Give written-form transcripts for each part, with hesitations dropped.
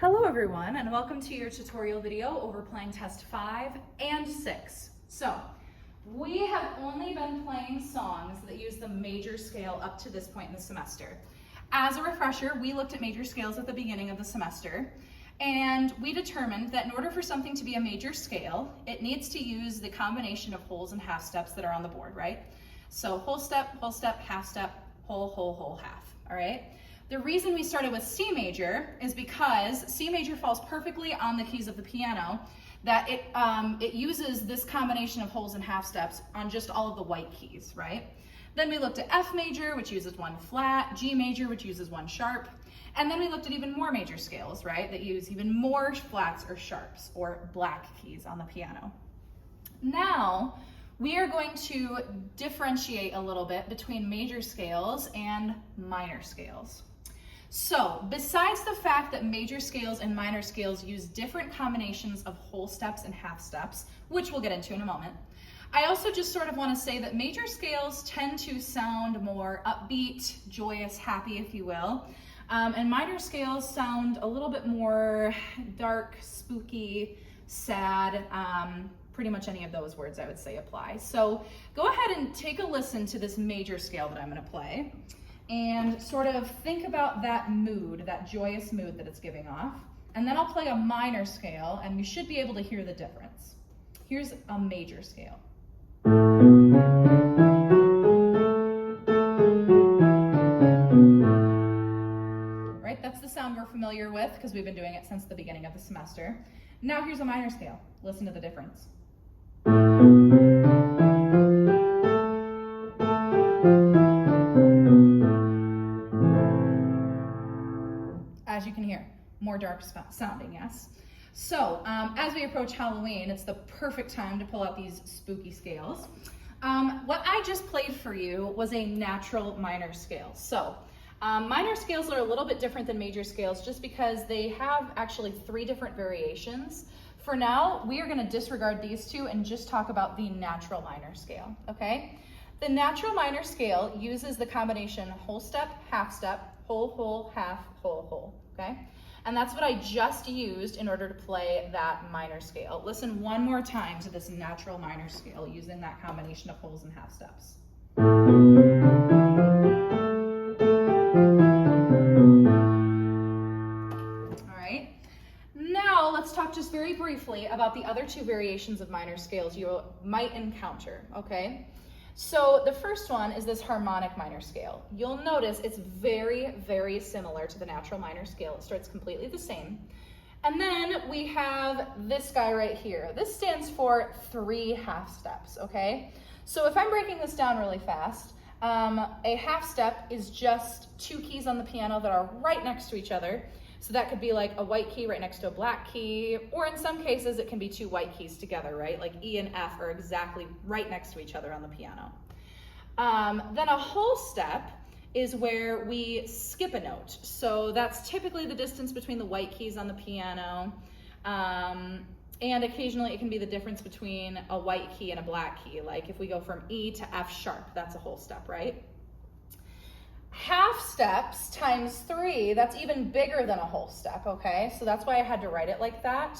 Hello everyone, and welcome to your tutorial video over playing test 5 and 6. So, we have only been playing songs that use the major scale up to this point in the semester. As a refresher, we looked at major scales at the beginning of the semester, and we determined that in order for something to be a major scale, it needs to use the combination of wholes and half steps that are on the board, right? So whole step, half step, whole, half, all right? The reason we started with C major is because C major falls perfectly on the keys of the piano, that it uses this combination of wholes and half steps on just all of the white keys, right? Then we looked at F major, which uses one flat, G major, which uses one sharp, and then we looked at even more major scales, right, that use even more flats or sharps or black keys on the piano. Now, we are going to differentiate a little bit between major scales and minor scales. So, besides the fact that major scales and minor scales use different combinations of whole steps and half steps, which we'll get into in a moment, I also just sort of want to say that major scales tend to sound more upbeat, joyous, happy, if you will, and minor scales sound a little bit more dark, spooky, sad, pretty much any of those words I would say apply. So go ahead and take a listen to this major scale that I'm going to play and sort of think about that mood, that joyous mood that it's giving off. And then I'll play a minor scale and you should be able to hear the difference. Here's a major scale. Right, that's the sound we're familiar with because we've been doing it since the beginning of the semester. Now here's a minor scale. Listen to the difference. As you can hear, more dark sounding, yes? So, as we approach Halloween, it's the perfect time to pull out these spooky scales. What I just played for you was a natural minor scale. So, minor scales are a little bit different than major scales just because they have actually 3 different variations. For now, we are going to disregard these 2 and just talk about the natural minor scale, okay? The natural minor scale uses the combination whole step, whole, half, whole, okay? And that's what I just used in order to play that minor scale. Listen one more time to this natural minor scale using that combination of wholes and half steps. All right. Now let's talk just very briefly about the other 2 variations of minor scales you might encounter, okay? So the first one is this harmonic minor scale. You'll notice it's very, very similar to the natural minor scale. It starts completely the same. And then we have this guy right here. This stands for 3 half steps, okay? So if I'm breaking this down really fast, a half step is just 2 keys on the piano that are right next to each other. So that could be like a white key right next to a black key, or in some cases it can be 2 white keys together, right? Like E and F are exactly right next to each other on the piano. Then a whole step is where we skip a note. So that's typically the distance between the white keys on the piano, and occasionally it can be the difference between a white key and a black key. Like if we go from E to F sharp, that's a whole step, right? Half steps times 3, that's even bigger than a whole step, okay? So that's why I had to write it like that.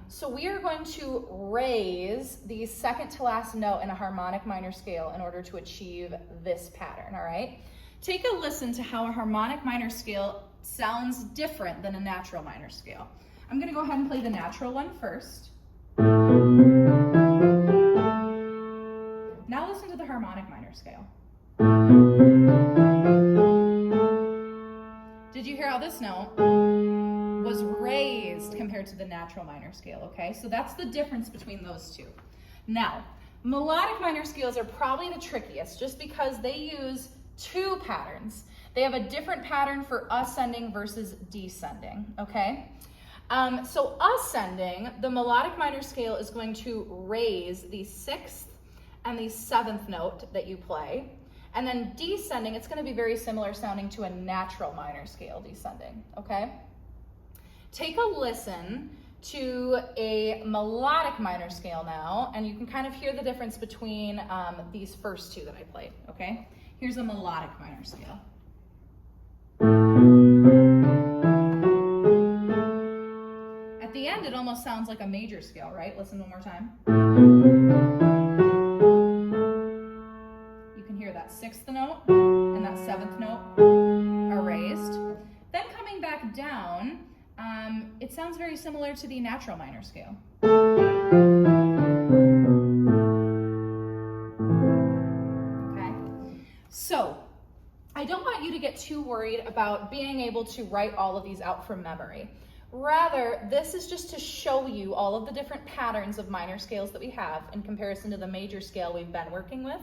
So we are going to raise the second to last note in a harmonic minor scale in order to achieve this pattern, all right? Take a listen to how a harmonic minor scale sounds different than a natural minor scale. I'm gonna go ahead and play the natural one first. Now listen to the harmonic minor scale. Did you hear how this note was raised compared to the natural minor scale, okay? So that's the difference between those 2. Now, melodic minor scales are probably the trickiest just because they use 2 patterns. They have a different pattern for ascending versus descending, okay? So ascending, the melodic minor scale is going to raise the 6th and the 7th note that you play. And then descending, it's going to be very similar sounding to a natural minor scale descending, okay? Take a listen to a melodic minor scale now, and you can kind of hear the difference between these first 2 that I played, okay? Here's a melodic minor scale. sounds like a major scale, right? Listen one more time. You can hear that 6th note and that 7th note are raised. Then coming back down, it sounds very similar to the natural minor scale. Okay, so I don't want you to get too worried about being able to write all of these out from memory. Rather, this is just to show you all of the different patterns of minor scales that we have in comparison to the major scale we've been working with.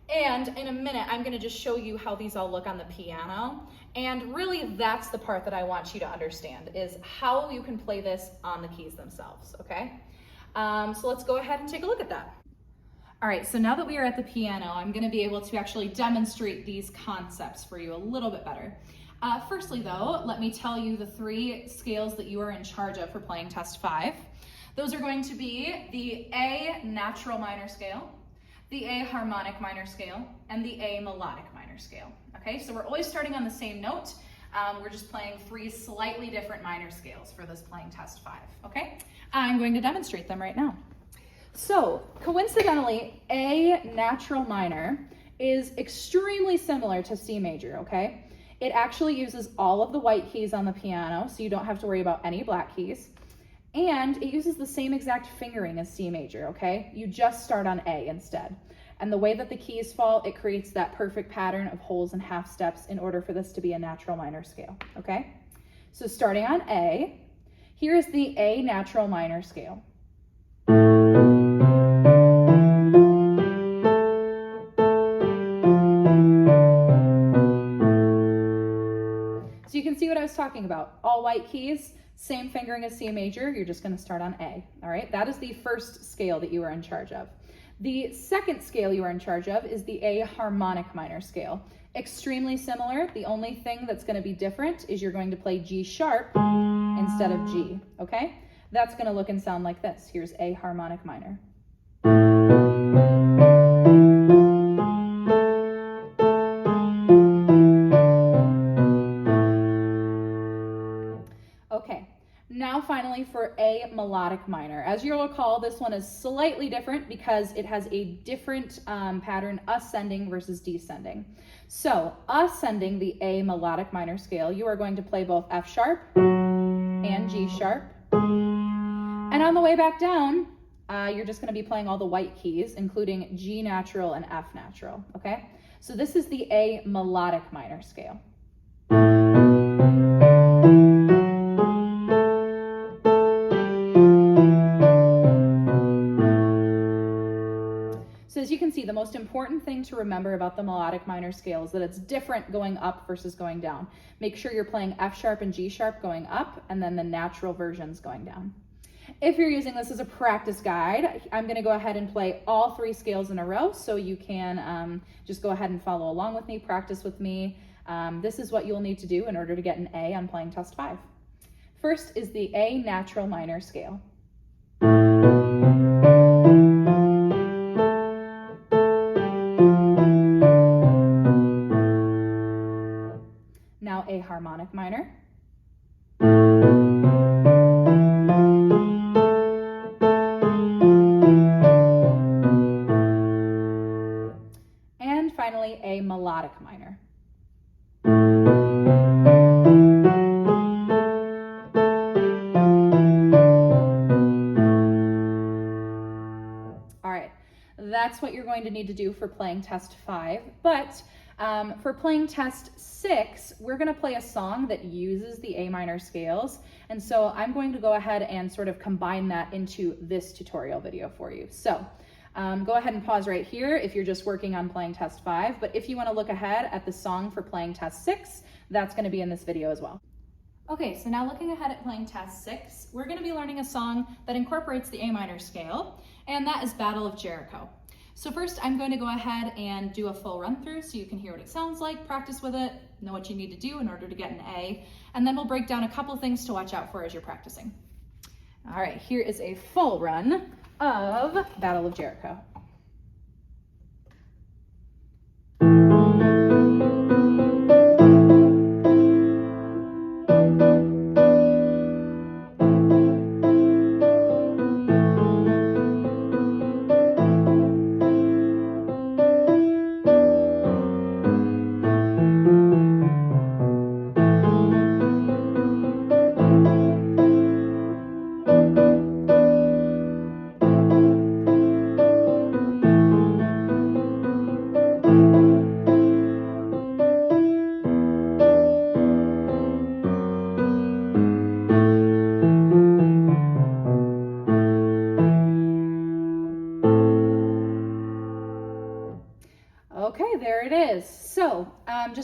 And in a minute, I'm going to just show you how these all look on the piano. And really, that's the part that I want you to understand, is how you can play this on the keys themselves, okay? So let's go ahead and take a look at that. All right, so now that we are at the piano, I'm going to be able to actually demonstrate these concepts for you a little bit better. Firstly, though, let me tell you the 3 scales that you are in charge of for playing Test 5. Those are going to be the A natural minor scale, the A harmonic minor scale, and the A melodic minor scale. Okay, so we're always starting on the same note. We're just playing 3 slightly different minor scales for this playing Test 5, okay? I'm going to demonstrate them right now. So, coincidentally, A natural minor is extremely similar to C major, okay? It actually uses all of the white keys on the piano, so you don't have to worry about any black keys. And it uses the same exact fingering as C major, okay? You just start on A instead. And the way that the keys fall, it creates that perfect pattern of wholes and half steps in order for this to be a natural minor scale, okay? So starting on A, here is the A natural minor scale. So you can see what I was talking about. All white keys, same fingering as C major, you're just going to start on A, all right? That is the first scale that you are in charge of. The second scale you are in charge of is the A harmonic minor scale. Extremely similar. The only thing that's going to be different is you're going to play G sharp instead of G, okay? That's going to look and sound like this. Here's A harmonic minor. Okay, now finally for A melodic minor. As you'll recall, this one is slightly different because it has a different pattern, ascending versus descending. So, ascending the A melodic minor scale, you are going to play both F sharp and G sharp. And on the way back down, you're just going to be playing all the white keys, including G natural and F natural, okay? So this is the A melodic minor scale. So as you can see, the most important thing to remember about the melodic minor scale is that it's different going up versus going down. Make sure you're playing F sharp and G sharp going up, and then the natural versions going down. If you're using this as a practice guide, I'm going to go ahead and play all 3 scales in a row, so you can just go ahead and follow along with me, practice with me. This is what you'll need to do in order to get an A on playing Test 5. First is the A natural minor scale. Now A harmonic minor. And finally A melodic minor. All right, that's what you're going to need to do for playing Test 5, but for playing Test 6, we're going to play a song that uses the A minor scales, and so I'm going to go ahead and sort of combine that into this tutorial video for you. So go ahead and pause right here if you're just working on playing Test 5, but if you want to look ahead at the song for playing Test 6, that's going to be in this video as well. Okay, so now looking ahead at playing Test 6, we're going to be learning a song that incorporates the A minor scale, and that is Battle of Jericho. So first, I'm going to go ahead and do a full run through so you can hear what it sounds like, practice with it, know what you need to do in order to get an A, and then we'll break down a couple things to watch out for as you're practicing. All right, here is a full run of Battle of Jericho.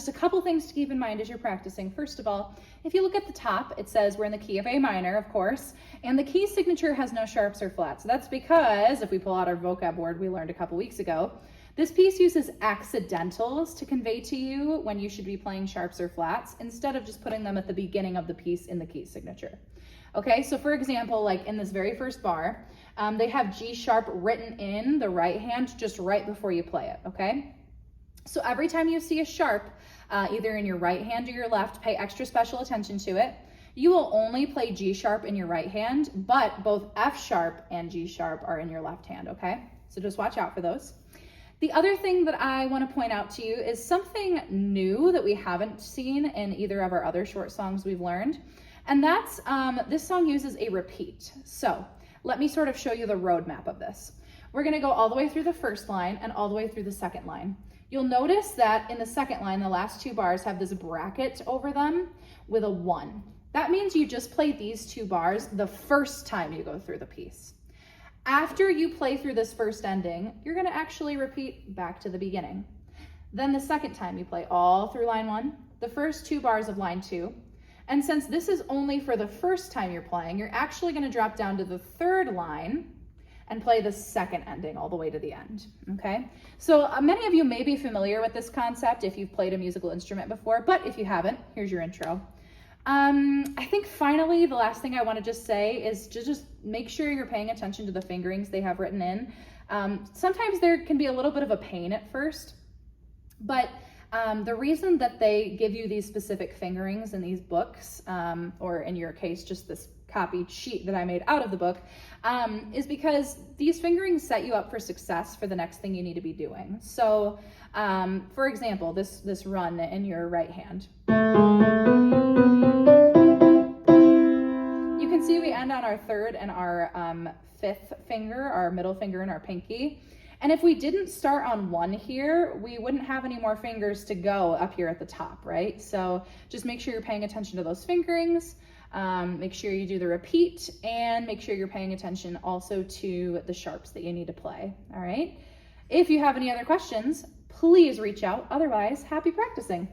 just a couple things to keep in mind as you're practicing. First of all, if you look at the top, it says we're in the key of A minor, of course, and the key signature has no sharps or flats. That's because if we pull out our vocab word we learned a couple weeks ago, this piece uses accidentals to convey to you when you should be playing sharps or flats instead of just putting them at the beginning of the piece in the key signature. Okay, so for example, like in this very first bar, they have G sharp written in the right hand just right before you play it, okay? So every time you see a sharp, either in your right hand or your left, pay extra special attention to it. You will only play G sharp in your right hand, but both F sharp and G sharp are in your left hand, okay? So just watch out for those. The other thing that I want to point out to you is something new that we haven't seen in either of our other short songs we've learned, and that's this song uses a repeat. So let me sort of show you the roadmap of this. We're going to go all the way through the first line and all the way through the second line. You'll notice that in the second line, the last two bars have this bracket over them with a 1. That means you just play these 2 bars the first time you go through the piece. After you play through this first ending, you're going to actually repeat back to the beginning. Then the second time you play all through line 1, the first 2 bars of line 2, and since this is only for the first time you're playing, you're actually going to drop down to the third line and play the second ending all the way to the end, okay? So many of you may be familiar with this concept if you've played a musical instrument before, but if you haven't, here's your intro. I think finally, the last thing I want to just say is just make sure you're paying attention to the fingerings they have written in. Sometimes there can be a little bit of a pain at first, but the reason that they give you these specific fingerings in these books, or in your case, just this copied sheet that I made out of the book, is because these fingerings set you up for success for the next thing you need to be doing. So, for example, this run in your right hand. You can see we end on our third and our fifth finger, our middle finger and our pinky. And if we didn't start on 1 here, we wouldn't have any more fingers to go up here at the top, right? So just make sure you're paying attention to those fingerings. Make sure you do the repeat, and make sure you're paying attention also to the sharps that you need to play, all right? If you have any other questions, please reach out. Otherwise, happy practicing.